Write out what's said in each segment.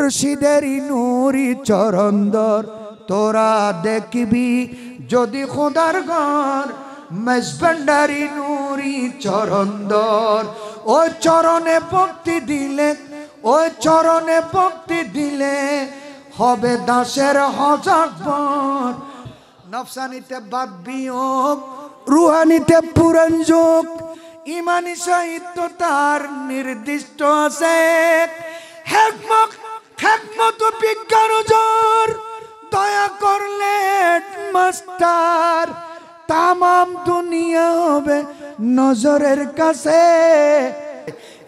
মুর্শিদেরই নূরি চরন্দর তোরা দেখবি যদি খোদার ঘর মেজভান্ডারি নূরি চরন্দর ওই চরণে ভক্তি দিলে ওই চরণে ভক্তি দিলে হবে দাসের হজবর নফসানিতে বাদ বিয়োগ রুহানিতে পুরাণ যোগ ইমানি সাহিত্য তার নির্দিষ্ট আছে হেকমত বিজ্ঞান জোর দয়া করলে মাস্টার তামাম দুনিয়া হবে নজরের কাছে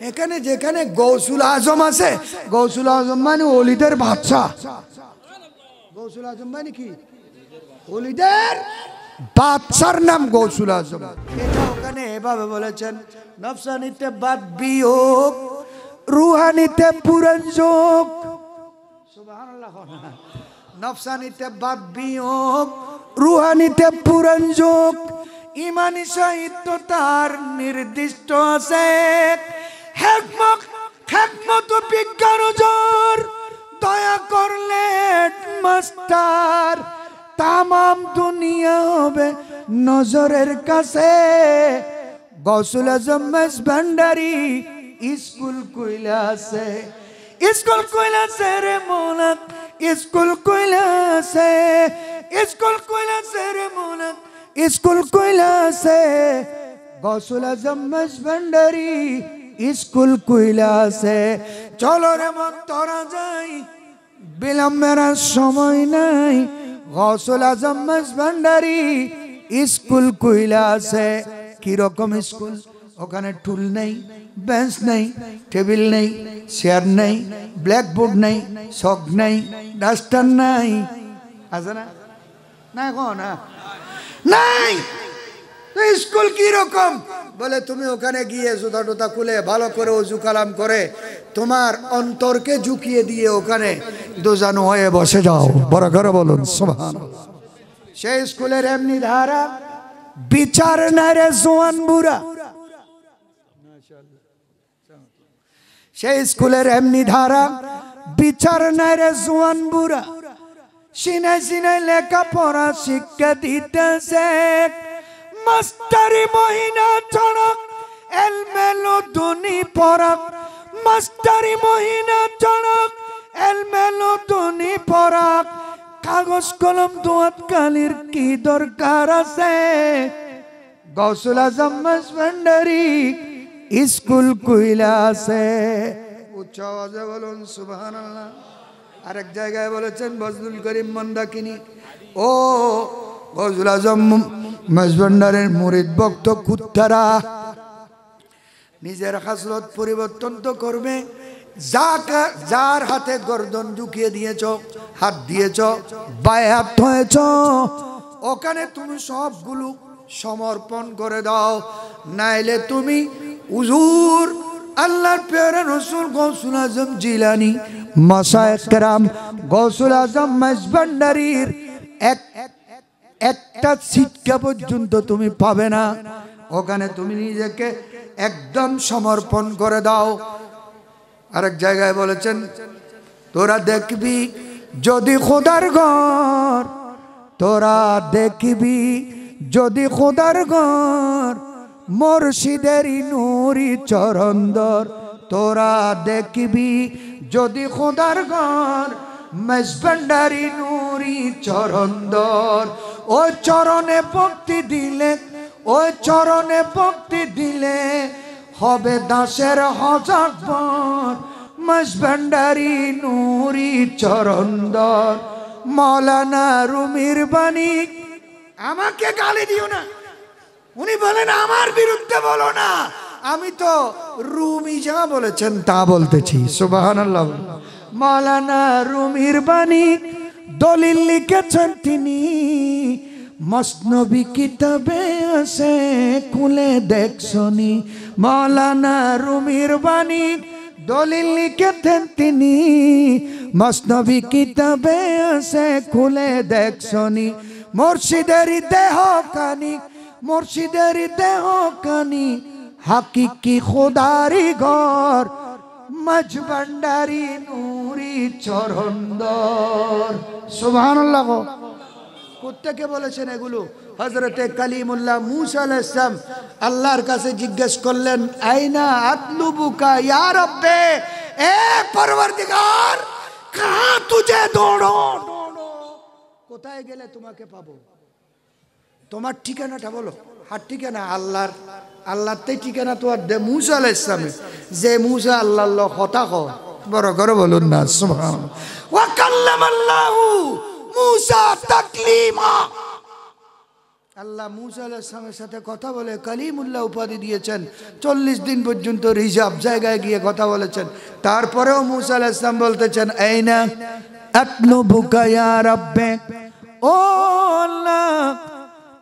এখানে যেখানে গৌসুল আজম আছে গৌসুল আজম মানে ওলিদের বাদশা গৌসুল আজম মানে কি ওলিদের বাদশার নাম গৌসুল আজম এটা ওখানে এভাবে বলেছেন নফসানিতে বাদ বিয়োগ রুহানিতে পুরাণ যোগ সুবহানাল্লাহ নফসানিতে বাদ বিয়োগ রুহানিতে পুরাণ যোগ ইমানি সাহিত্য তার নির্দিষ্ট আছে হেকমত বিজ্ঞান জোর দয়া করলে মাস্টার তামাম দুনিয়া হবে নজরের কাছে গৌসুল আজম মেজভান্ডারি স্কুল কইলাছে স্কুল কইলাছে রে মোলা স্কুল কইলাছে স্কুল কইলাছে রে মোলা স্কুল কইলাছে গৌসুল আজম মেজভান্ডারি স্কুল কইলাছে চলো রে মন তোরা যাই বিলম্বের সময় নাই গৌসুল আজম মেজভান্ডারি স্কুল কইলাছে কি রকম স্কুল ওখানে টুল নেই বেঞ্চ নেই টেবিল নেই চেয়ার নেই ব্ল্যাকবোর্ড নেই চক নেই ডাস্টার নাই আছে না না না নাই স্কুল কি রকম বলে তুমি ওখানে গিয়ে জুতা টুতা খুলে ভালো করে ওযু কালাম করে তোমার অন্তরকে ঝুঁকিয়ে দিয়ে ওখানে দোজানো হয়ে বসে যাও বড় করে বলুন সুবহানাল্লাহ সেই স্কুলের এমনি ধারা বিচার না রে জোয়ান বুড়া সেই স্কুলের এমনি ধারা বিচার না রে জোয়ান বুড়া সিনাই সিনাই লেখাপড়া শিক্ষা দিতেছে মাস্টারি মহিনা চড়ক এলমেলো দুনি পড়ক মাস্টারি মহিনা চড়ক এলমেলো দুনি পড়ক কাগজ কলম দোয়াত কালির কি দরকার আছে গৌসুল আজম মেজভান্ডারি স্কুল কইলাছে উচ্চ আওয়াজে বলুন সুবহানাল্লাহ আরেক জায়গায় বলেছেন বজলুল করিম মন্দাকিনী ও গৌসুল আজম মেজভান্ডারির মুরিদ ভক্ত কুত্তারা নিজের খাসলত পরিবর্তন তো করবে যার হাতে গর্দন ঝুঁকিয়ে দিয়েছ হাত দিয়েছ বায়াত হয়েছ ওখানে তুমি সবগুলো সমর্পণ করে দাও নাইলে তুমি হুজুর আল্লাহর প্যারা রাসূল গৌসুল আজম জিলানী মাশায়েখ কেরাম গৌসুল আজম মেজভান্ডারির একটা শিক্ষা পর্যন্ত তুমি পাবে না ওখানে তুমি নিজেকে একদম সমর্পণ করে দাও আরেক জায়গায় বলেছেন তোরা দেখবি যদি খোদার ঘর তোরা দেখবি যদি খোদার ঘর মুর্শিদেরই নূরি চরন্দর তোরা দেখবি যদি খোদার ঘর মেজভান্ডারি নূরি চরন্দর ওই চরণে ভক্তি দিলে ওই চরণে ভক্তি দিলে হবে দাসের হজবর মেজভান্ডারি নূরি চরন্দর মাওলানা রুমির বাণী আমাকে গালি দিও না উনি বলেন আমার বিরুদ্ধে বলো না আমি তো রুমি যা বলেছেন তা বলতেছি সুবহানাল্লাহ মাওলানা রুমির বাণী দলিল লিখেছেন তিনি মসনবী কিতাবে আছে খুলে দেখছনি মাওলানা রুমির বাণী দলিল লিখেছেন তিনি মসনবী কিতাবে আছে খুলে দেখছনি মুর্শিদেরই দেহ কানি মুর্শিদেরই দেহ কানি হাকিকি খোদারি ঘর মেজভান্ডারি নূরি চরণদর। সুবহানাল্লাহ। কোত্থেকে বলেছেন এগুলো? হযরতে কালিমুল্লাহ মুসা আলাইহিস সালাম আল্লাহর কাছে জিজ্ঞেস করলেন, আইনা আতলুবুকা ইয়া রব্বে, এ পরওয়ারদিগার, কাহা তুঝে দৌড়ো, কোথায় গেলে তোমাকে পাবো? তোমার ঠিকানাটা বলো। হার ঠিকানা আল্লাহর, আল্লাহতে ঠিকানা তো আর দে মুসা আলাইহিস সালাম, যে মুসা আল্লাহর কথা কয়, বড় করে বলুন না সুবহানাল্লাহ। ওয়া কাল্লামাল্লাহু মুসা তাকলিমা। আল্লাহ মুসা আলাইহিস সালামের সাথে কথা বলে কালিমুল্লাহ উপাধি দিয়েছেন। 40 দিন পর্যন্ত রিজার্ভ জায়গায় গিয়ে কথা বলেছেন। তারপরেও মুসা আলাইহিস সালাম বলতেছেন, আইনা আতলুবুকা ইয়া রাব্বে, ও আল্লাহ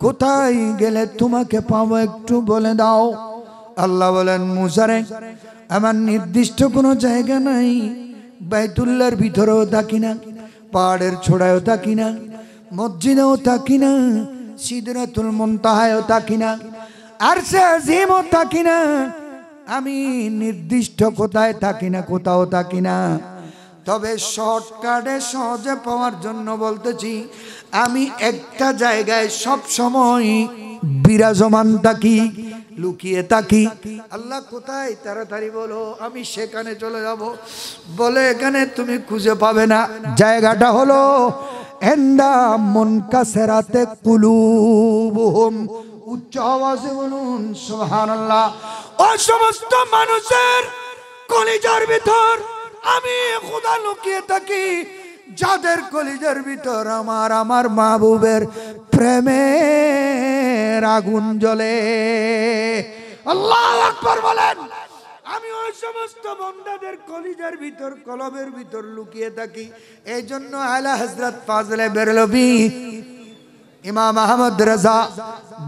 কোথায় গেলে তোমাকে পাবো একটু বলে দাও। আল্লাহ বলেন, মুসা রে, আমার নির্দিষ্ট কোনো জায়গা নাই। বাইতুল্লাহর ভিতরেও থাকি না, পাহাড়ের ছোড়ায়ও থাকি না, মসজিদেও থাকি না, সিদরাতুল মুনতাহায়ও থাকি না, আরশে আজিমও থাকি না। আমি নির্দিষ্ট কোথায় থাকি না, কোথাও থাকি না। তবে শর্টকাটে সহজে পাওয়ার জন্য বলতেছি, আমি একটা জায়গায় সব সময় বিরাজমান থাকি, লুকিয়ে থাকি। আল্লাহ কোথায়? তাড়াতাড়ি বলো, আমি সেখানে চলে যাব। বলে, এখানে তুমি খুঁজে পাবে না। জায়গাটা হলো ইনদা মুনকাসিরাতে কুলুবুহুম। উচ্চ আওয়াজে বলুন সুবহানাল্লাহ। ও সমস্ত মানুষের কলিজার ভিতর আমি খোদা লুকিয়ে থাকি, যাদের কলিজার ভিতর আমার মাহবুবের প্রেমের আগুন জ্বলে। আল্লাহু আকবার বলেন। আমি ওই সমস্ত বান্দাদের কলিজার ভিতর, কলবের ভিতর লুকিয়ে থাকি। এই জন্য আলা হযরত ফাজলে বেরলভী ইমাম আহমদ রাজা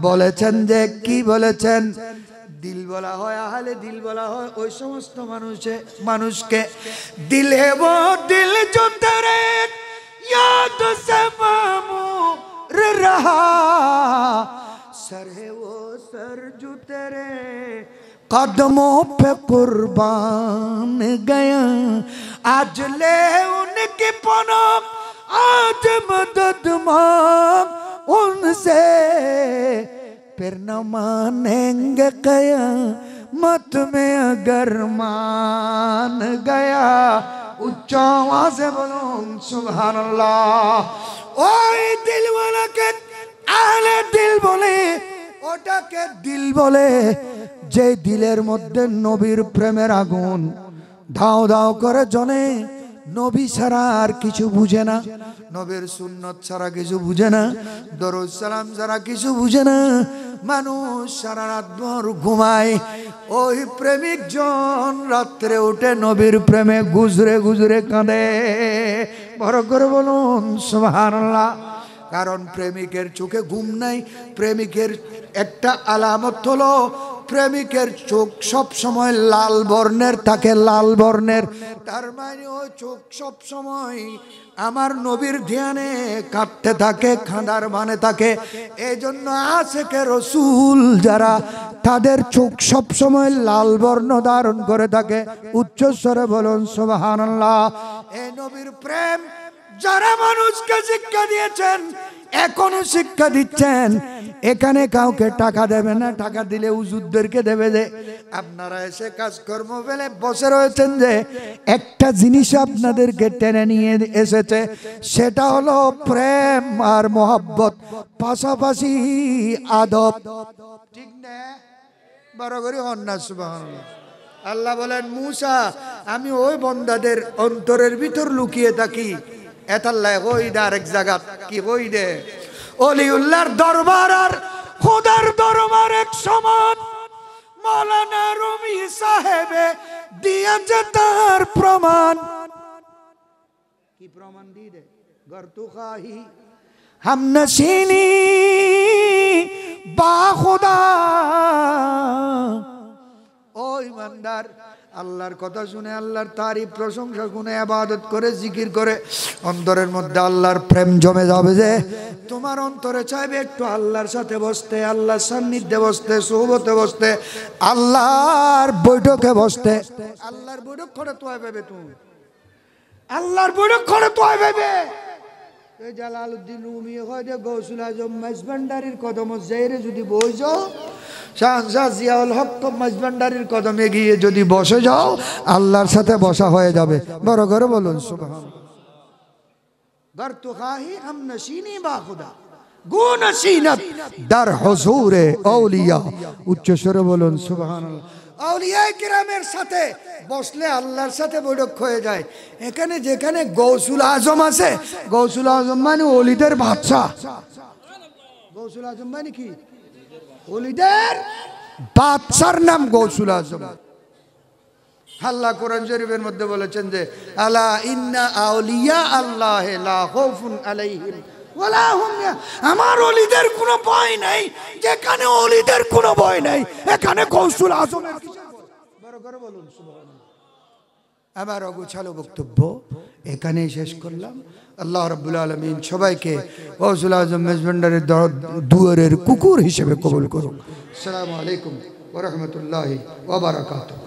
বলেছেন যে, কি বলেছেন? দিল বলা হয়, আহলে দিল বলা হয় ওই সমস্ত মানুষকে। দিল হে वो दिल जो तेरे याद से मामूर रहा, सर है वो सर जो तेरे कदमों पे कुर्बान गया। आज ले उनकी पनाह, आज मदद मांग उनसे, फिर न मानेंगे क़यामत में अगर मान गया। उच्च आवाज़े बोलूं सुबहानल्लाह। ওই দিলওয়ালাকে আহলে দিল বলে, ওটাকে দিল বলে যে দিলের মধ্যে নবীর প্রেমের আগুন ধাও ধাও করে জ্বলে। নবী ছাড়া আর কিছু বুঝে না, নবীর সুন্নত ছাড়া কিছু বুঝে না, দরুদ সালাম ছাড়া কিছু বুঝে না। মানুষ সারা রাত ভর ঘুমায়, ওই প্রেমিক জন রাত্রে উঠে নবীর প্রেমে গুজরে গুজরে কাঁদে। বড় করে বলুন সুবহানাল্লাহ। কারণ প্রেমিকের চোখে ঘুম নাই। প্রেমিকের একটা আলামত হলো, প্রেমিকের চোখ সব সময় লাল বর্ণের থাকে, লাল বর্ণের। তার মানে ওই চোখ সব সময় আমার নবীর ধ্যানে কাঁপতে থাকে, খাঁদার মানে থাকে। এই জন্য আশিকে রসুল যারা, তাদের চোখ সব সময় লাল বর্ণ ধারণ করে থাকে। উচ্চস্বরে বলুন সুবহানাল্লাহ। এই নবীর প্রেম যারা মানুষকে শিক্ষা দিয়েছেন, এখনো শিক্ষা দিচ্ছেন। এখানে কাউকে টাকা দেবে না, টাকা দিলে হুজুরদেরকে দেবে। যে আপনারা এসে কাজকর্ম ফেলে বসে রয়েছেন, যে একটা জিনিস আপনাদেরকে টেনে নিয়ে এসেছে, সেটা হলো প্রেম আর মোহাব্বত, পাশাপাশি আদব। ঠিক না? বড় করে হন্না সুবহানাল্লাহ। আল্লাহ বলেন, মুসা আমি ওই বান্দাদের অন্তরের ভিতর লুকিয়ে থাকি। এতাল্লাহ হই দে আরেক জায়গা কি হই দে। অলিউল্লাহর দরবার আর খোদার দরবার এক সমান। মাওলানা রুমি সাহেবে দিয়েছে তার প্রমাণ। কি প্রমাণ দিয়ে দে? গর তু খাহি হাম নশিনি বা খোদা। ও ইমানদার, আল্লাহর কথা শুনে, আল্লাহর তারিফ প্রশংসা শুনে, ইবাদত করে, জিকির করে অন্তরের মধ্যে আল্লাহর প্রেম জমে যাবে। যে তোমার অন্তরে চাইবে একটু আল্লাহর সাথে বসতে, আল্লাহর সান্নিধ্যে বসতে, সোহবতে বসতে, আল্লাহর বৈঠকে বসতে। আল্লাহর বৈঠক করে তো পাবে তুমি। আল্লাহর বৈঠক করে তো ভাবে এই জালালউদ্দিন রুমি হয় যে গৌসুল আজম মাইজভান্ডারির কদম জাইরে যদি বসে যাও, শাহজাদ জিয়াউল হক মাইজভান্ডারির কদমে গিয়ে যদি বসে যাও, আল্লাহর সাথে বসা হয়ে যাবে। বড় করে বলুন সুবহানাল্লাহ। गर तो खाही हम नशीनी बाखुदा गो नशीनत दर हुजूरे औलिया। উচ্চ স্বরে বলুন সুবহানাল্লাহ। আউলিয়া কিরামের সাথে বসলে আল্লাহর সাথে বৈঠক হয়ে যায়। এখানে যেখানে গৌসুল আজম আছে, গৌসুল আজম মানে ওলিদের বাদশা। গৌসুল আজম মানে কি? ওলিদের বাদশার নাম গৌসুল আজম। আল্লাহ কোরআন শরীফের মধ্যে বলেছেন যে আলা ইন্না আউলিয়া আল্লাহ লা খাউফুন আলাইহিম ওয়ালা হুম আমার ওলিদের কোনো ভয় নাই। যেখানে ওলিদের কোনো ভয় নাই, এখানে গৌসুল আজমের কিসের ভয়? বড় করে বলুন সুবহানাল্লাহ। আমার অগোছালো বক্তব্য এখানেই শেষ করলাম। আল্লাহ রাব্বুল আলামিন সবাইকে গৌসুল আজম মেজভান্ডারের দুয়ারের কুকুর হিসেবে কবুল করুন। আসসালামু আলাইকুম ওয়া রাহমাতুল্লাহি ওয়া বারাকাতুহু।